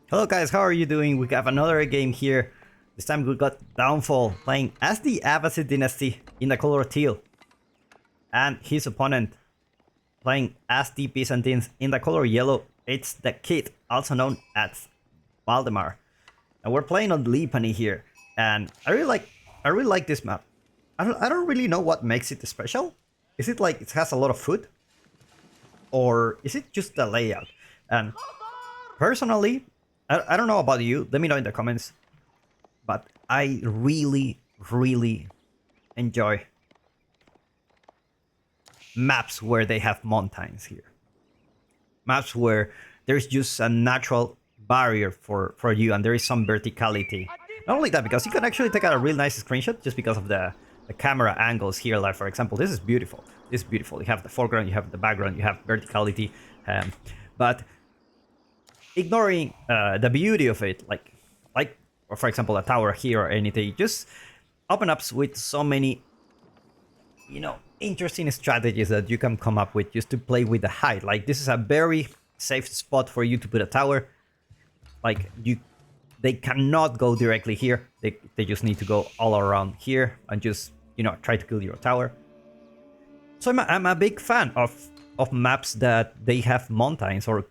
Hello guys, how are you doing? We have another game here. This time we got Dawnfall playing as the Abbasid Dynasty in the color teal. And his opponent playing as the Byzantines in the color yellow. It's the Kid, also known as Valdemar. And we're playing on Lipany here. And I really like this map. I don't really know what makes it special. Is it like it has a lot of food? Or is it just the layout? And personally, I don't know about you, let me know in the comments, but I really enjoy maps where they have mountains here. Maps where there's just a natural barrier for you and there is some verticality. Not only that, because you can actually take a real nice screenshot just because of the camera angles here. Like for example, this is beautiful. This is beautiful. You have the foreground, you have the background, you have verticality, but ignoring the beauty of it, like or for example a tower here or anything, just open up with so many, interesting strategies that you can come up with just to play with the height. Like this is a very safe spot for you to put a tower. Like they cannot go directly here. They just need to go all around here and just try to kill your tower. So I'm a big fan of maps that they have mountains or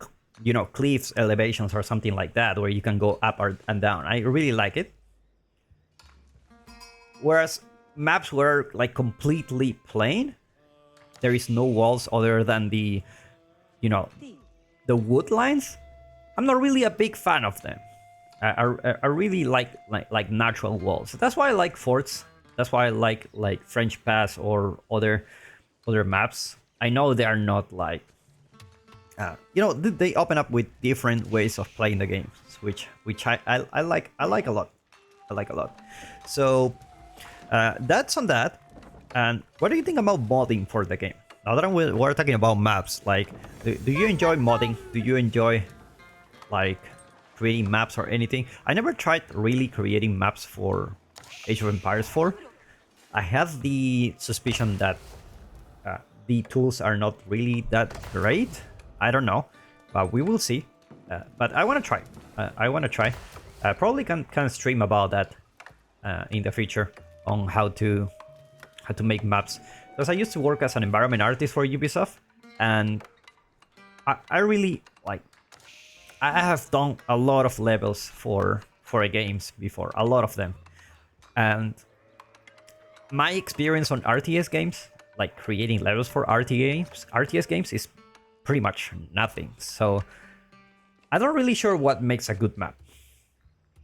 cliffs, elevations or something like that, where you can go up and down. I really like it. Whereas maps were like completely plain, there is no walls other than the wood lines. I'm not really a big fan of them. I really like natural walls. That's why I like forts. That's why I like French Pass or other maps. I know they are not like they open up with different ways of playing the games, which I like a lot. I like a lot. So that's on that. And what do you think about modding for the game? Now that we're talking about maps, like do you enjoy modding? Do you enjoy like creating maps or anything? I never tried really creating maps for Age of Empires 4. I have the suspicion that the tools are not really that great. I don't know, but we will see. But I want to try. I want to try. Probably can stream about that in the future on how to make maps. Because I used to work as an environment artist for Ubisoft, and I really like. I have done a lot of levels for games before, a lot of them, and my experience on RTS games, like creating levels for RTS games, is pretty much nothing. So I'm not really sure what makes a good map.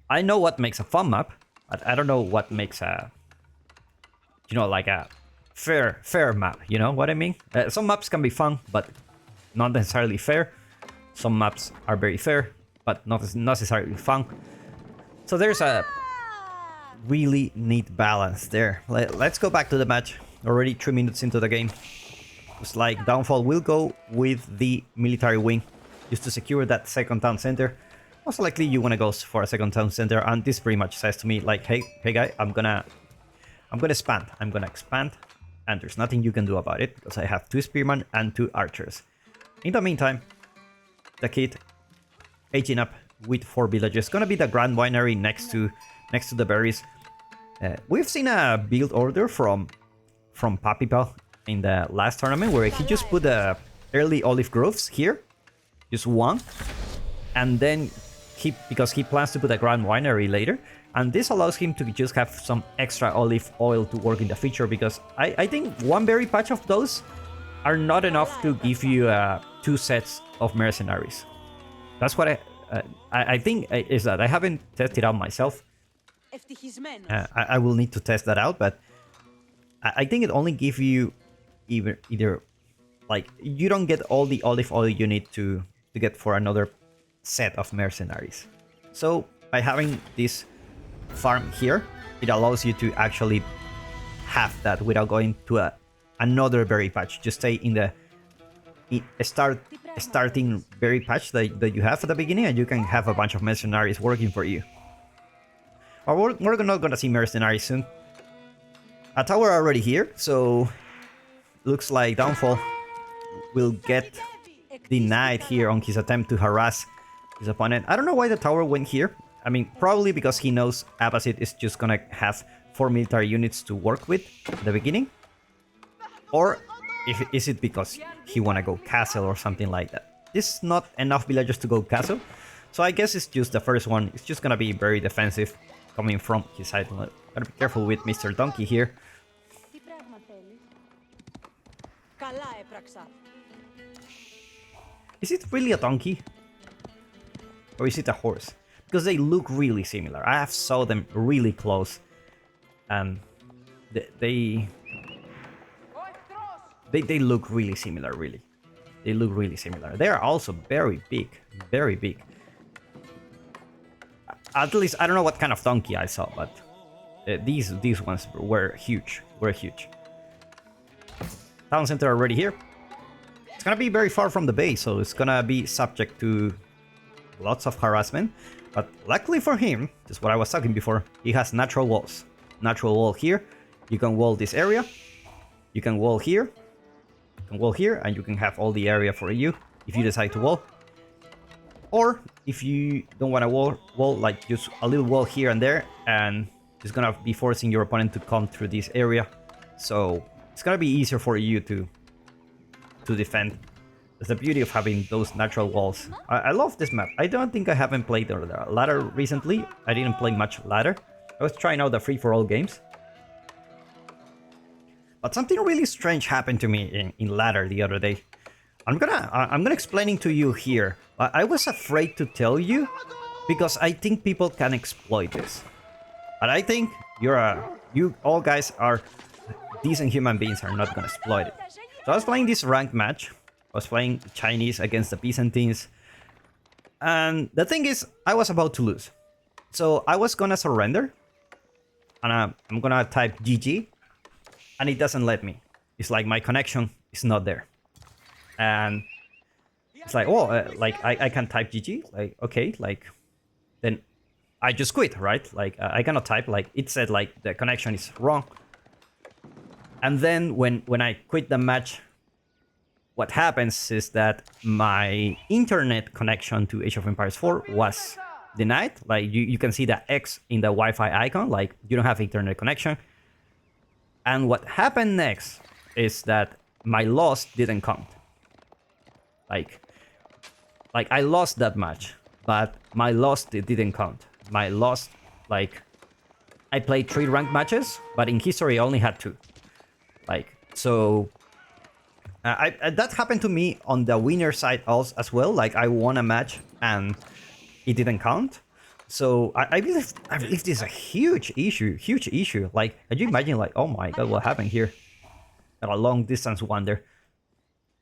I know what makes a fun map, but I don't know what makes a like a fair map. You know what I mean? Some maps can be fun, but not necessarily fair. Some maps are very fair, but not necessarily fun. So there's a really neat balance there. Let's go back to the match. Already 3 minutes into the game. Looks like Dawnfall will go with the military wing just to secure that second town center. Most likely you want to go for a second town center, and this pretty much says to me like, hey guy, I'm gonna expand. I'm gonna expand, and there's nothing you can do about it because I have 2 spearmen and 2 archers. In the meantime, the Kid aging up with 4 villages. Gonna be the Grand Winery next to the berries. We've seen a build order from Papipal in the last tournament where he just put the early olive groves here, just one, and then because he plans to put a Grand Winery later, and this allows him to just have some extra olive oil to work in the future, because I think one berry patch of those are not enough to give you 2 sets of mercenaries. That's what I think is that. I haven't tested out myself. I will need to test that out, but I think it only gives you either like you don't get all the olive oil you need to get for another set of mercenaries. So by having this farm here, it allows you to actually have that without going to another berry patch. Just stay in the starting berry patch that you have at the beginning, and you can have a bunch of mercenaries working for you. Or we're not gonna see mercenaries soon. A tower already here, so looks like Dawnfall will get denied here on his attempt to harass his opponent. I don't know why the tower went here. I mean, probably because he knows Abbasid is just gonna have 4 military units to work with at the beginning. Or is it because he wanna go castle or something like that? This is not enough villagers to go castle. So I guess it's just the first one. It's just gonna be very defensive coming from his side. Gotta be careful with Mr. Donkey here. Is it really a donkey? Or is it a horse? Because they look really similar. I have saw them really close. And they look really similar, really. They look really similar. They are also very big. Very big. At least, I don't know what kind of donkey I saw, but these ones were huge. Town center already here. It's gonna be very far from the base, so it's gonna be subject to lots of harassment. But luckily for him, just what I was talking before, he has natural walls. Natural wall here. You can wall this area. You can wall here. You can wall here, and you can have all the area for you if you decide to wall. Or if you don't want to wall, like just a little wall here and there, and it's gonna be forcing your opponent to come through this area. So it's gonna be easier for you to defend. That's the beauty of having those natural walls. I love this map. I don't think I haven't played the ladder recently. I didn't play much ladder. I was trying out the free-for-all games. But something really strange happened to me in ladder the other day. I'm gonna explaining to you here. I was afraid to tell you because I think people can exploit this. But I think you all guys are decent human beings, are not gonna exploit it. So I was playing this ranked match. I was playing Chinese against the Byzantines. And the thing is, I was about to lose. So I was gonna surrender. And I'm gonna type GG. And it doesn't let me. It's like my connection is not there. And it's like, oh, like I can type GG. Like, okay, like, then I just quit, right? Like, I cannot type, like, it said, like, the connection is wrong. And then when I quit the match, what happens is that my internet connection to Age of Empires 4 was denied. Like, you can see the X in the Wi-Fi icon, like, you don't have internet connection. And what happened next is that my loss didn't count. Like I lost that match, but my loss didn't count. My loss, like, I played 3 ranked matches, but in history I only had 2. Like, so that happened to me on the winner side also as well. Like, I won a match and it didn't count. So I believe this is a huge issue. Like, can you imagine, like, oh my god, what happened here? A long distance wonder.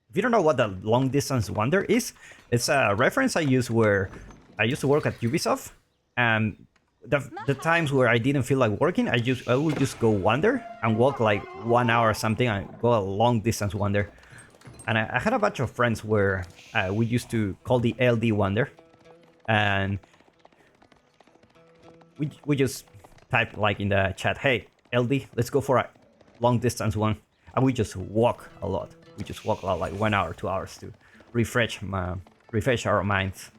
If you don't know what the long distance wonder is, it's a reference I use where I used to work at Ubisoft, and the times where I didn't feel like working, I would just go wander and walk like 1 hour or something and go a long distance wander. And I had a bunch of friends where we used to call the LD wander, and we just type like in the chat, hey, LD, let's go for a long distance one. And we just walk a lot. We just walk a lot, like 1 hour, 2 hours to refresh our minds.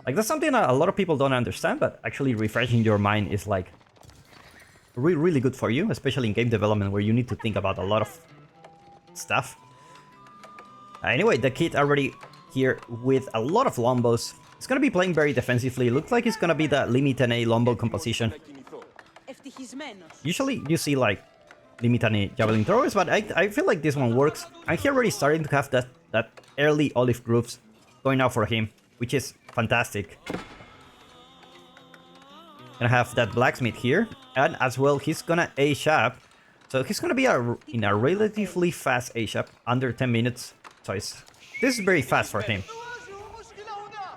Like, that's something that a lot of people don't understand, but actually refreshing your mind is like really good for you, especially in game development where you need to think about a lot of stuff. Anyway, the kid already here with a lot of lombos. It's gonna be playing very defensively. It looks like it's gonna be the Limitane Lombo composition. Usually you see like Limitane javelin throwers, but I feel like this one works. And he already starting to have that early olive grooves going out for him, which is fantastic. Gonna have that blacksmith here, and as well he's gonna age up. So he's gonna be in a relatively fast age up, under 10 minutes. So this is very fast for him.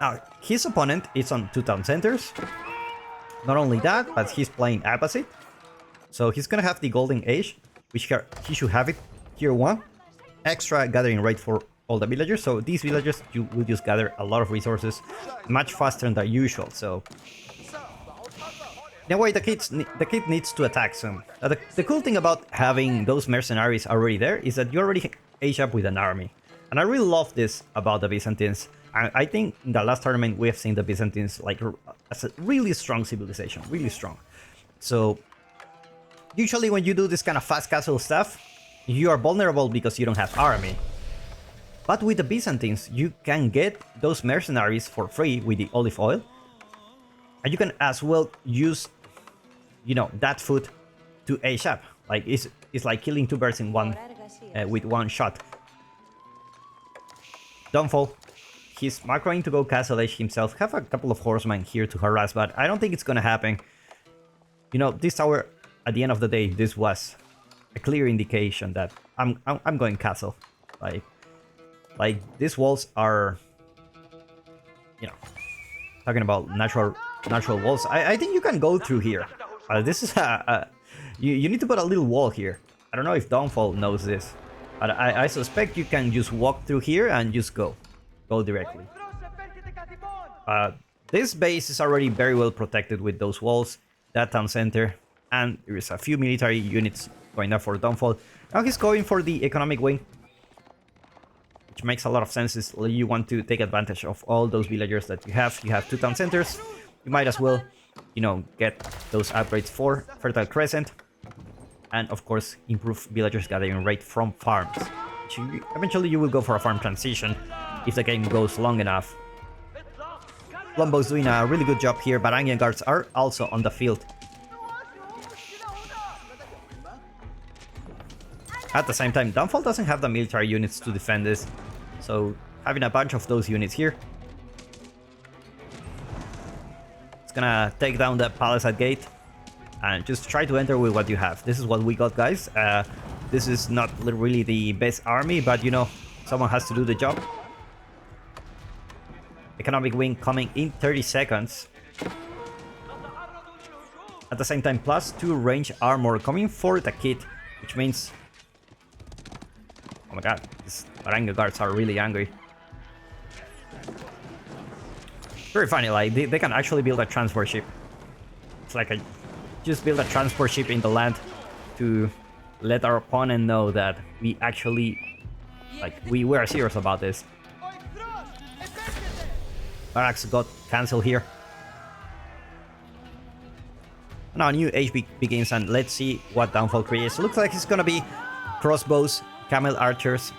Now, his opponent is on 2 town centers. Not only that, but he's playing Abbasid. So he's gonna have the Golden Age, which he should have it tier 1. Extra gathering rate for all the villagers. So these villagers, you will just gather a lot of resources much faster than usual. So in a way, the kid needs to attack soon. The cool thing about having those mercenaries already there is that you already age up with an army. And I really love this about the Byzantines. I think in the last tournament we have seen the Byzantines like as a really strong civilization, really strong. So usually when you do this kind of fast castle stuff, you are vulnerable because you don't have army. But with the Byzantines, you can get those mercenaries for free with the olive oil. And you can as well use, you know, that food to age up. Like it's like killing two birds in one with one shot. Dawnfall. He's macroing to go castle age himself. Have a couple of horsemen here to harass, but I don't think it's gonna happen. You know, this tower, at the end of the day, this was a clear indication that I'm going castle. Like these walls are, you know, talking about natural walls. I think you can go through here. This is you need to put a little wall here. I don't know if Dawnfall knows this, but I suspect you can just walk through here and just go directly. This base is already very well protected with those walls, that town center, and there is a few military units going up for Dawnfall. Now he's going for the economic wing, which makes a lot of sense. Is you want to take advantage of all those villagers that you have. You have two town centers. You might as well, you know, get those upgrades for Fertile Crescent, and of course improve villagers gathering rate from farms. Eventually you will go for a farm transition if the game goes long enough. Lombo's doing a really good job here. Varangian guards are also on the field. At the same time, Dawnfall doesn't have the military units to defend this, so having a bunch of those units here, it's gonna take down the palisade gate and just try to enter with what you have. This is what we got, guys. This is not really the best army, but you know, someone has to do the job. Economic wing coming in 30 seconds. At the same time, +2 range armor coming for the kit, which means, oh my god, these Varangian guards are really angry. Very funny, like they can actually build a transport ship. It's like just build a transport ship in the land to let our opponent know that we actually, like, we were serious about this. Barracks got cancelled here. Now new HP begins, and let's see what Dawnfall creates. Looks like it's gonna be crossbows, camel archers,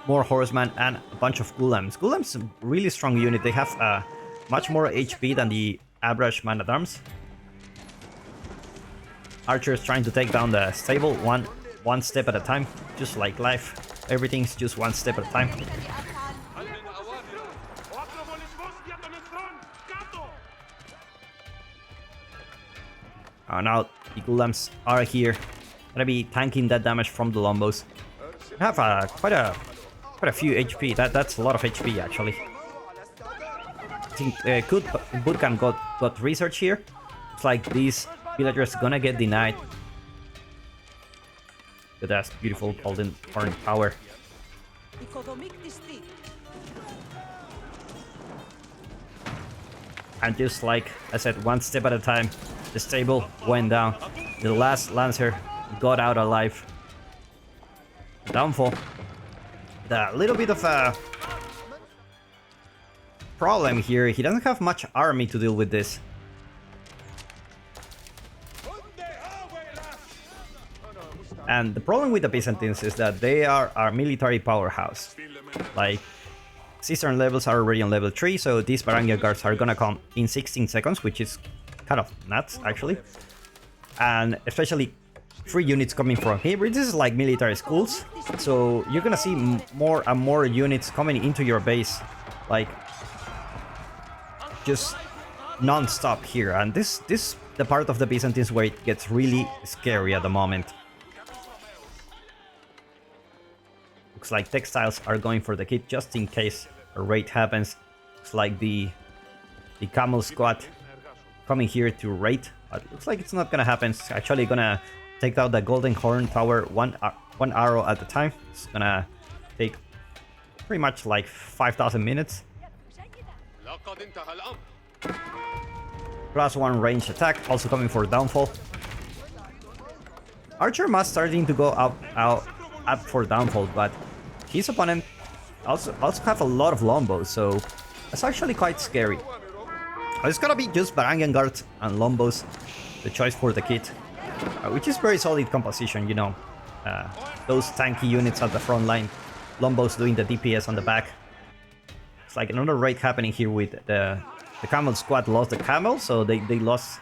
more horsemen, and a bunch of ghulams. Ghulams, a really strong unit. They have much more HP than the average man-at-arms. Archers trying to take down the stable one step at a time, just like life. Everything's just one step at a time. Now the ghulams are here, gonna be tanking that damage from the lombos. We have quite a few HP. That's a lot of HP actually. I think good bootcamp got research here. It's like these villagers gonna get denied. But that's beautiful golden horn power. And just like I said, one step at a time, the stable went down. The last lancer got out alive. Dawnfall. A little bit of a problem here. He doesn't have much army to deal with this. And the problem with the Byzantines is that they are our military powerhouse. Like, Cistern levels are already on level 3, so these Varangian guards are gonna come in 16 seconds, which is kind of nuts, actually. And especially 3 units coming from here. This is like military schools, so you're gonna see more and more units coming into your base, like, just non-stop here. And this the part of the Byzantines where it gets really scary at the moment. Looks like textiles are going for the kit just in case a raid happens. Looks like the camel squad coming here to raid, but looks like it's not gonna happen. It's actually gonna take out the golden horn tower one arrow at a time. It's gonna take pretty much like 5,000 minutes. +1 range attack also coming for Dawnfall. Archer must starting to go up for Dawnfall, but his opponent also have a lot of lombos, so it's actually quite scary. It's gonna be just Varangian guards and lombos, the choice for the kit, which is very solid composition, you know. Those tanky units at the front line, lombos doing the DPS on the back. It's like another raid happening here with the camel squad lost the camel, so they lost,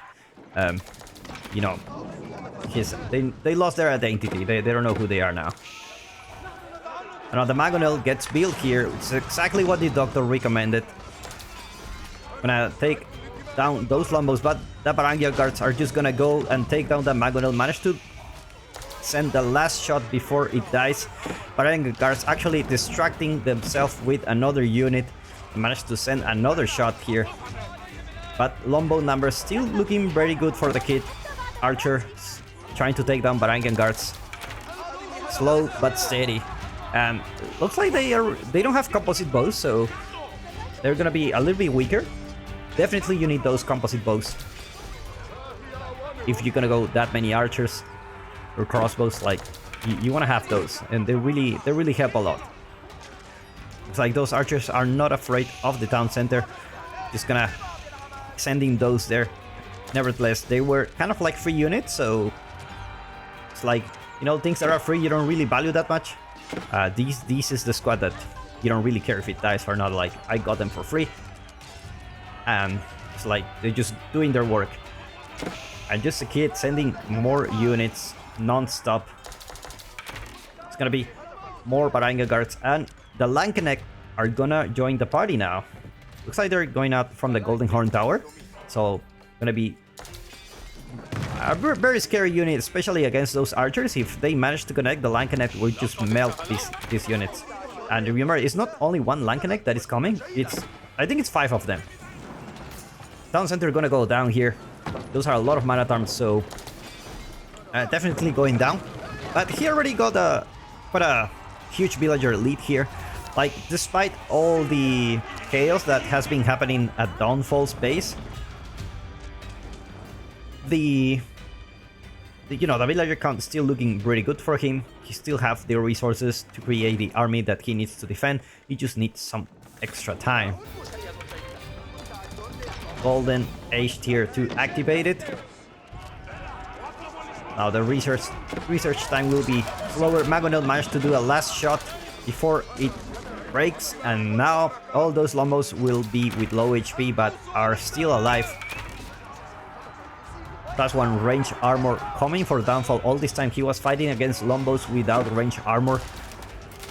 you know, they lost their identity. They don't know who they are now. And now the Magonel gets built here. It's exactly what the doctor recommended. Gonna take down those lombos, but the Varangian guards are just gonna go and take down the Magonel. Managed to send the last shot before it dies. Varangian guards actually distracting themselves with another unit. Managed to send another shot here. But Lombo numbers still looking very good for the kid. Archer trying to take down Varangian guards. Slow but steady. And looks like they don't have composite bows, so they're gonna be a little bit weaker. Definitely you need those composite bows if you're gonna go that many archers or crossbows. Like you want to have those, and they really help a lot. It's like those archers are not afraid of the town center. Just gonna sending those there. Nevertheless, they were kind of like free units, so it's like, you know, things that are free you don't really value that much. This is the squad that you don't really care if it dies or not. Like, I got them for free, and it's like they're just doing their work. And just a kid sending more units non-stop. It's gonna be more Varangian guards, and the Lankenek are gonna join the party now. Looks like they're going out from the Golden Horn Tower, so gonna be a very scary unit, especially against those archers. If they manage to connect, the Lankenek will just melt these units. And remember, it's not only one Lankenek that is coming, I think it's 5 of them. Town center gonna go down here. Those are a lot of man-at-arms, so definitely going down. But he already got quite a huge villager lead here. Like, despite all the chaos that has been happening at Dawnfall's base, the villager count is still looking pretty good for him. He still have the resources to create the army that he needs to defend. He just needs some extra time. Golden Age tier 2 activated. Now the research time will be slower. Magonel managed to do a last shot before it breaks, and now all those Lombos will be with low HP but are still alive. +1 range armor coming for Dawnfall. All this time he was fighting against Lombos without range armor.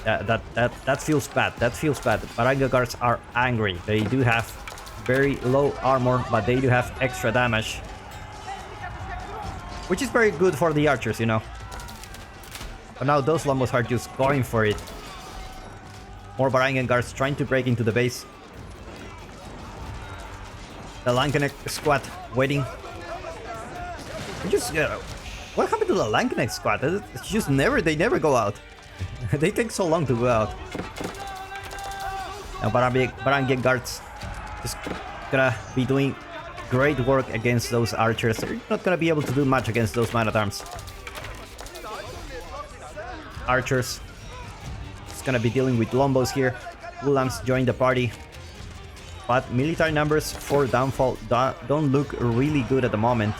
That feels bad. That feels bad. Varangian guards are angry. They do have very low armor, but they do have extra damage, which is very good for the archers, you know. But now those Lombos are just going for it. More Varangian guards trying to break into the base. The Lankenek squad waiting. What happened to the Lankenek squad? It's just they never go out. They take so long to go out. Now Varangian guards just gonna be doing great work against those archers. They're not gonna be able to do much against those man-at-arms. Archers is gonna be dealing with Lombos here. Ulams join the party, but military numbers for Dawnfall don't look really good at the moment.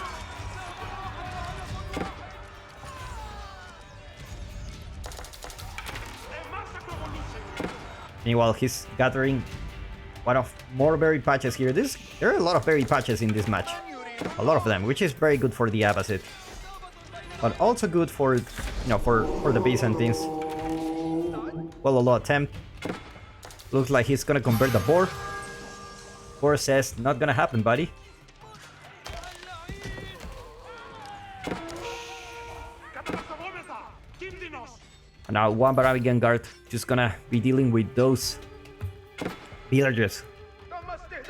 Meanwhile, he's gathering one of more buried patches here. There are a lot of buried patches in this match. A lot of them, which is very good for the Abbasid. But also good for, you know, for the Byzantines. Well, a lot attempt. Looks like he's gonna convert the boar. Boar says, not gonna happen, buddy. And now one Varangian guard just gonna be dealing with those villagers.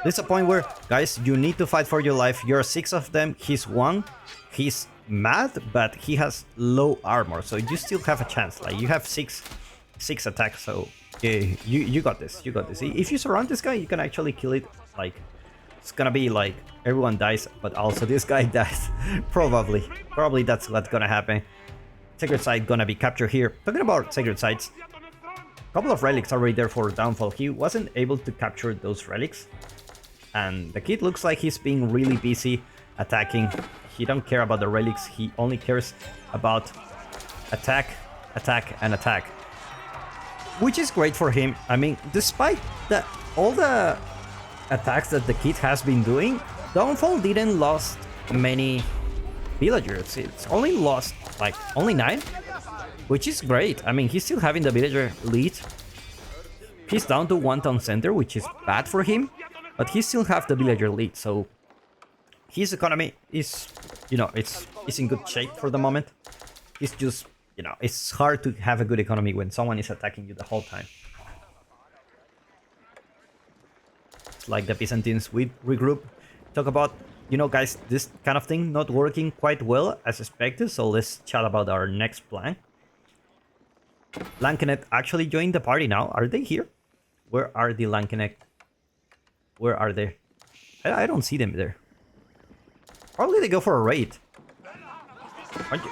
This is a point where, guys, you need to fight for your life. You're 6 of them, he's 1. He's mad, but he has low armor, so you still have a chance. Like, you have 6 attacks, so you got this. You got this. If you surround this guy, you can actually kill it. Like, it's gonna be like everyone dies, but also this guy dies. Probably that's what's gonna happen. Sacred site gonna be captured here. Talking about sacred sites, couple of relics already there for Dawnfall. He wasn't able to capture those relics. And the kid looks like he's being really busy attacking. He don't care about the relics. He only cares about attack, attack, and attack. Which is great for him. I mean, despite all the attacks that the kid has been doing, Dawnfall didn't lost many villagers. It's only lost like only 9, which is great. I mean, he's still having the villager lead. He's down to 1 town center, which is bad for him, but he still have the villager lead. So his economy is, you know, it's in good shape for the moment. It's just, you know, it's hard to have a good economy when someone is attacking you the whole time. It's like the Byzantines we regroup, talk about, you know, guys, this kind of thing not working quite well as expected, so let's chat about our next plan. Lankenet actually joined the party now. Are they here? Where are the Lankenet? Where are they? I don't see them there. Probably they go for a raid.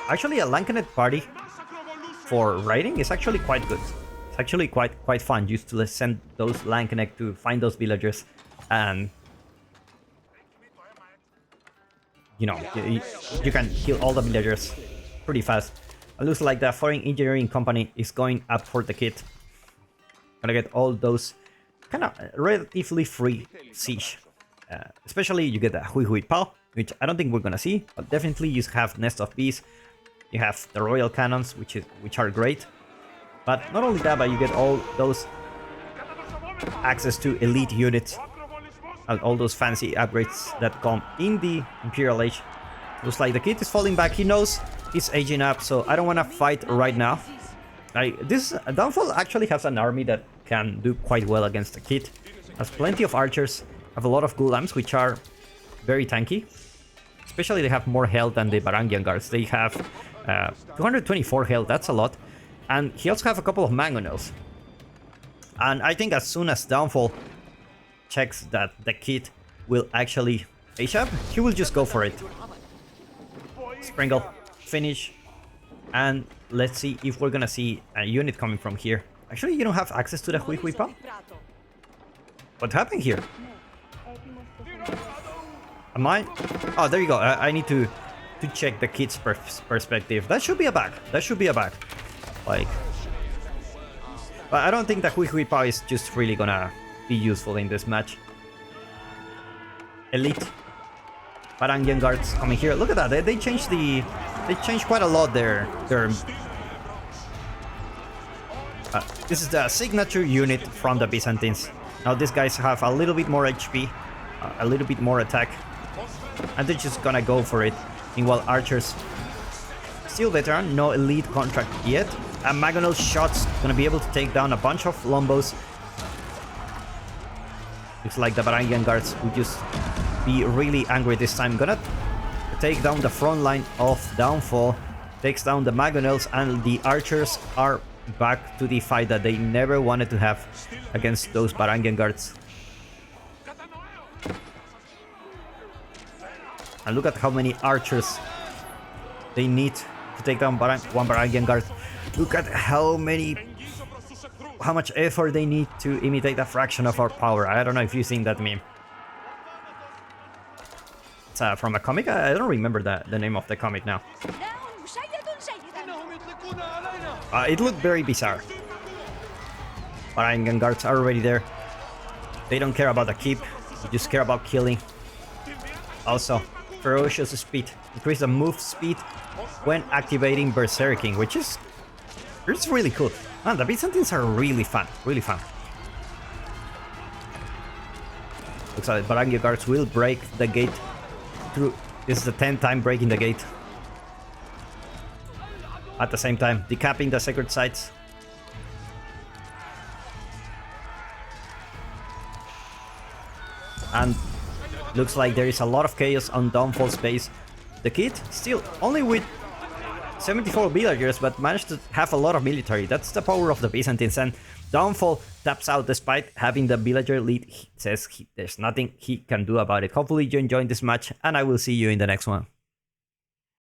Actually, a Lankenet party for raiding is actually quite good. It's actually quite fun just to send those Lankenet to find those villagers and, you know, you can kill all the villagers pretty fast. It looks like the foreign engineering company is going up for the kit. Gonna get all those kind of relatively free siege. Especially you get the Hui Hui Pao, which I don't think we're gonna see, but definitely you have Nest of Bees. You have the Royal Cannons, which are great. But not only that, but you get all those access to elite units and all those fancy upgrades that come in the Imperial Age. Looks like the kid is falling back. He knows he's aging up, so I don't want to fight right now. This Dawnfall actually has an army that can do quite well against the kid. Has plenty of archers, have a lot of Gulams, which are very tanky. Especially they have more health than the Varangian guards. They have 224 health, that's a lot. And he also have a couple of mangonels. And I think as soon as Dawnfall checks that the kid will actually age up, he will just go for it. Sprinkle, finish, and let's see if we're gonna see a unit coming from here. Actually, you don't have access to the Hui Hui Pao? What happened here? Am I? Oh, there you go. I need to check the kid's perspective. That should be a bug. That should be a bug. Like, but I don't think that Hui Hui Pao is just really gonna be useful in this match. Elite Varangian guards coming here. Look at that. They changed quite a lot their this is the signature unit from the Byzantines. Now these guys have a little bit more HP, a little bit more attack, and they're just gonna go for it. Meanwhile, archers still veteran, no elite contract yet. And Magonel shots gonna be able to take down a bunch of Lombos. Looks like the Varangian guards will just be really angry this time. Gonna take down the front line of Dawnfall, takes down the Magonels, and the archers are back to the fight that they never wanted to have against those Varangian guards. And look at how many archers they need to take down one Varangian guard. Look at how much effort they need to imitate a fraction of our power. I don't know if you've seen that meme. It's from a comic. I don't remember the name of the comic now. It looked very bizarre. Varangian guards are already there. They don't care about the keep. They just care about killing. Also, ferocious speed. Increase the move speed when activating Berserking, which is really cool. Man, the Byzantines are really fun. Really fun. Looks like the Varangian guards will break the gate through. This is the 10th time breaking the gate. At the same time, decapping the sacred sites. And looks like there is a lot of chaos on Dawnfall space. The kid still only with 74 villagers, but managed to have a lot of military. That's the power of the Byzantines. And Dawnfall taps out despite having the villager lead. He says there's nothing he can do about it. Hopefully you enjoyed this match, and I will see you in the next one.